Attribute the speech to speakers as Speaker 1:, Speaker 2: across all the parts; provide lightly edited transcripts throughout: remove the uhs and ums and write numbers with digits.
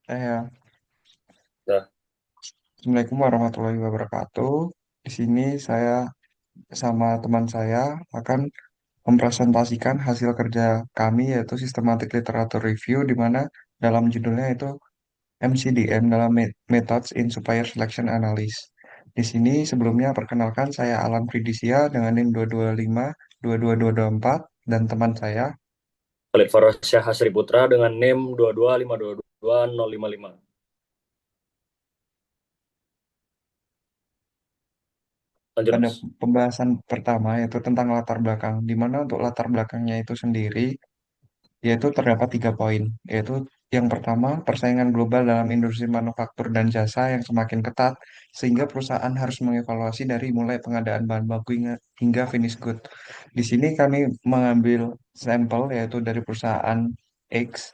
Speaker 1: Saya,
Speaker 2: Nah,
Speaker 1: Assalamualaikum warahmatullahi wabarakatuh. Di sini saya sama teman saya akan mempresentasikan hasil kerja kami yaitu Systematic Literature Review di mana dalam judulnya itu MCDM dalam Methods in Supplier Selection Analysis. Di sini sebelumnya perkenalkan saya Alan Pridisia dengan NIM 225 22224 dan teman saya.
Speaker 2: Khalid Farsyah Hasri Putra dengan NIM 225222055. Lanjut,
Speaker 1: Pada
Speaker 2: Mas.
Speaker 1: pembahasan pertama yaitu tentang latar belakang, di mana untuk latar belakangnya itu sendiri yaitu terdapat 3 poin, yaitu yang pertama, persaingan global dalam industri manufaktur dan jasa yang semakin ketat, sehingga perusahaan harus mengevaluasi dari mulai pengadaan bahan baku hingga finish good. Di sini kami mengambil sampel, yaitu dari perusahaan X,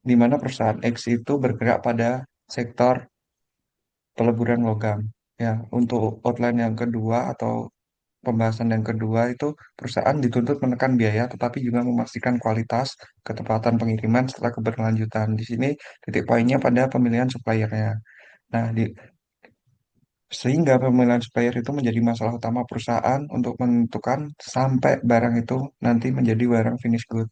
Speaker 1: di mana perusahaan X itu bergerak pada sektor peleburan logam. Ya, untuk outline yang kedua atau pembahasan yang kedua itu perusahaan dituntut menekan biaya tetapi juga memastikan kualitas, ketepatan pengiriman setelah keberlanjutan. Di sini titik poinnya pada pemilihan suppliernya. Nah, sehingga pemilihan supplier itu menjadi masalah utama perusahaan untuk menentukan sampai barang itu nanti menjadi barang finish good.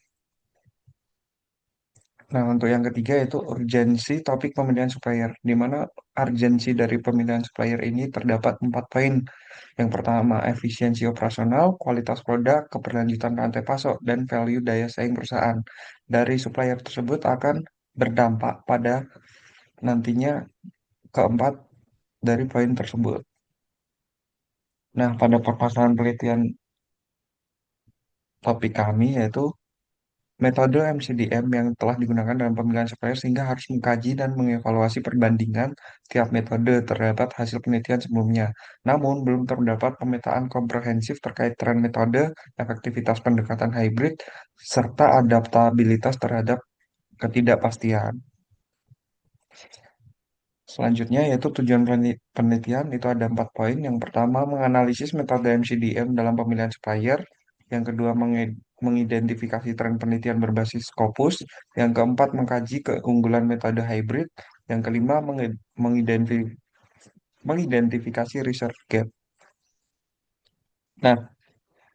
Speaker 1: Nah, untuk yang ketiga itu urgensi topik pemilihan supplier, di mana urgensi dari pemilihan supplier ini terdapat 4 poin. Yang pertama, efisiensi operasional, kualitas produk, keberlanjutan rantai pasok, dan value daya saing perusahaan. Dari supplier tersebut akan berdampak pada nantinya keempat dari poin tersebut. Nah, pada permasalahan penelitian topik kami yaitu metode MCDM yang telah digunakan dalam pemilihan supplier sehingga harus mengkaji dan mengevaluasi perbandingan tiap metode terhadap hasil penelitian sebelumnya. Namun, belum terdapat pemetaan komprehensif terkait tren metode, efektivitas pendekatan hybrid, serta adaptabilitas terhadap ketidakpastian. Selanjutnya yaitu tujuan penelitian itu ada 4 poin. Yang pertama menganalisis metode MCDM dalam pemilihan supplier. Yang kedua mengidentifikasi tren penelitian berbasis Scopus. Yang keempat mengkaji keunggulan metode hybrid. Yang kelima mengidentifikasi research gap. Nah,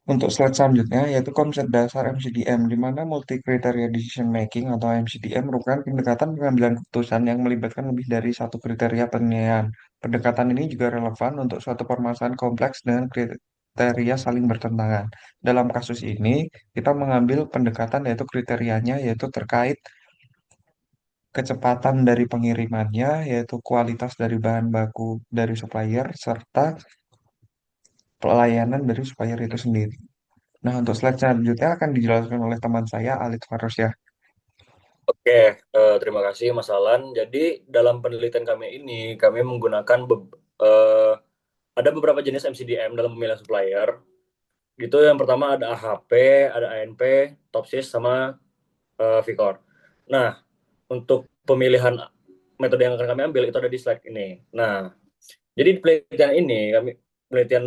Speaker 1: untuk slide selanjutnya yaitu konsep dasar MCDM, di mana multi criteria decision making atau MCDM merupakan pendekatan pengambilan keputusan yang melibatkan lebih dari satu kriteria penilaian. Pendekatan ini juga relevan untuk suatu permasalahan kompleks dengan kriteria saling bertentangan. Dalam kasus ini, kita mengambil pendekatan yaitu kriterianya yaitu terkait kecepatan dari pengirimannya, yaitu kualitas dari bahan baku dari supplier, serta pelayanan dari supplier itu sendiri. Nah, untuk slide selanjutnya akan dijelaskan oleh teman saya, Alit Faros ya.
Speaker 2: Oke, terima kasih Mas Alan. Jadi dalam penelitian kami ini, kami menggunakan ada beberapa jenis MCDM dalam pemilihan supplier. Gitu, yang pertama ada AHP, ada ANP, Topsis, sama Vicor. Nah, untuk pemilihan metode yang akan kami ambil itu ada di slide ini. Nah, jadi di penelitian ini kami penelitian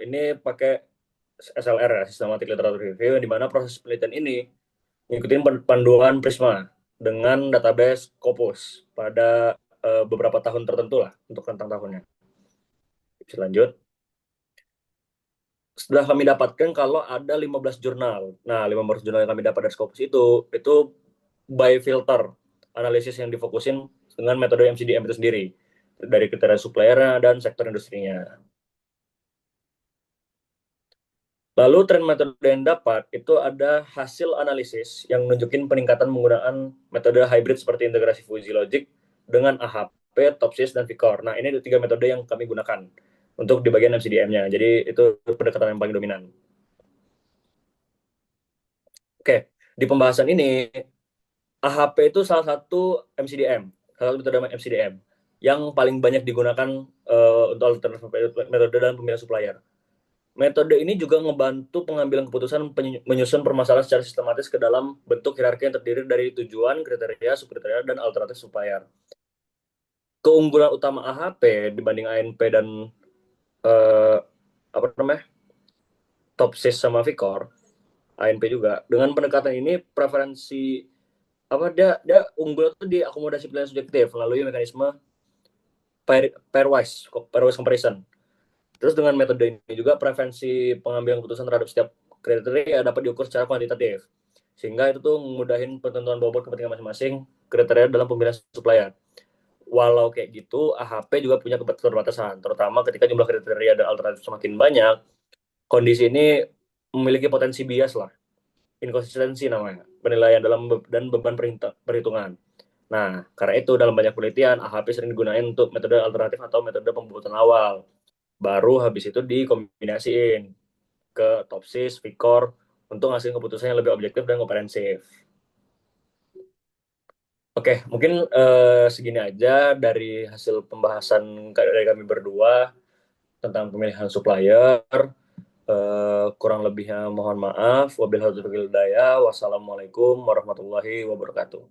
Speaker 2: ini pakai SLR ya, Systematic Literature Review, di mana proses penelitian ini ngikutin panduan Prisma dengan database Scopus pada beberapa tahun tertentu lah untuk rentang tahunnya. Bisa lanjut. Setelah kami dapatkan kalau ada 15 jurnal. Nah, 15 jurnal yang kami dapat dari Scopus itu by filter analisis yang difokusin dengan metode MCDM itu sendiri dari kriteria supplier dan sektor industrinya. Lalu tren metode yang dapat itu ada hasil analisis yang nunjukin peningkatan penggunaan metode hybrid seperti integrasi Fuzzy Logic dengan AHP, Topsys, dan Vicor. Nah, ini 3 metode yang kami gunakan untuk di bagian MCDM-nya. Jadi itu pendekatan yang paling dominan. Oke, di pembahasan ini AHP itu salah satu MCDM, salah satu metode MCDM yang paling banyak digunakan untuk alternatif metode dalam pemilihan supplier. Metode ini juga ngebantu pengambilan keputusan menyusun permasalahan secara sistematis ke dalam bentuk hierarki yang terdiri dari tujuan, kriteria, subkriteria, dan alternatif supplier. Keunggulan utama AHP dibanding ANP dan eh, apa namanya Topsys sama Vicor, ANP juga, dengan pendekatan ini preferensi apa dia unggul tuh di akomodasi pilihan subjektif melalui mekanisme pairwise comparison. Terus dengan metode ini juga preferensi pengambilan keputusan terhadap setiap kriteria dapat diukur secara kuantitatif. Sehingga itu tuh memudahin penentuan bobot kepentingan masing-masing kriteria dalam pemilihan supplier. Walau kayak gitu, AHP juga punya keterbatasan, terutama ketika jumlah kriteria dan alternatif semakin banyak, kondisi ini memiliki potensi bias lah, inkonsistensi namanya, penilaian dalam dan beban perhitungan. Nah, karena itu dalam banyak penelitian, AHP sering digunakan untuk metode alternatif atau metode pembuatan awal. Baru habis itu dikombinasiin ke Topsis, Vicor, untuk ngasih keputusan yang lebih objektif dan komprehensif. Oke, mungkin segini aja dari hasil pembahasan dari kami berdua tentang pemilihan supplier. Kurang lebihnya mohon maaf. Wabillahi taufiq wal hidayah. Wassalamualaikum warahmatullahi wabarakatuh.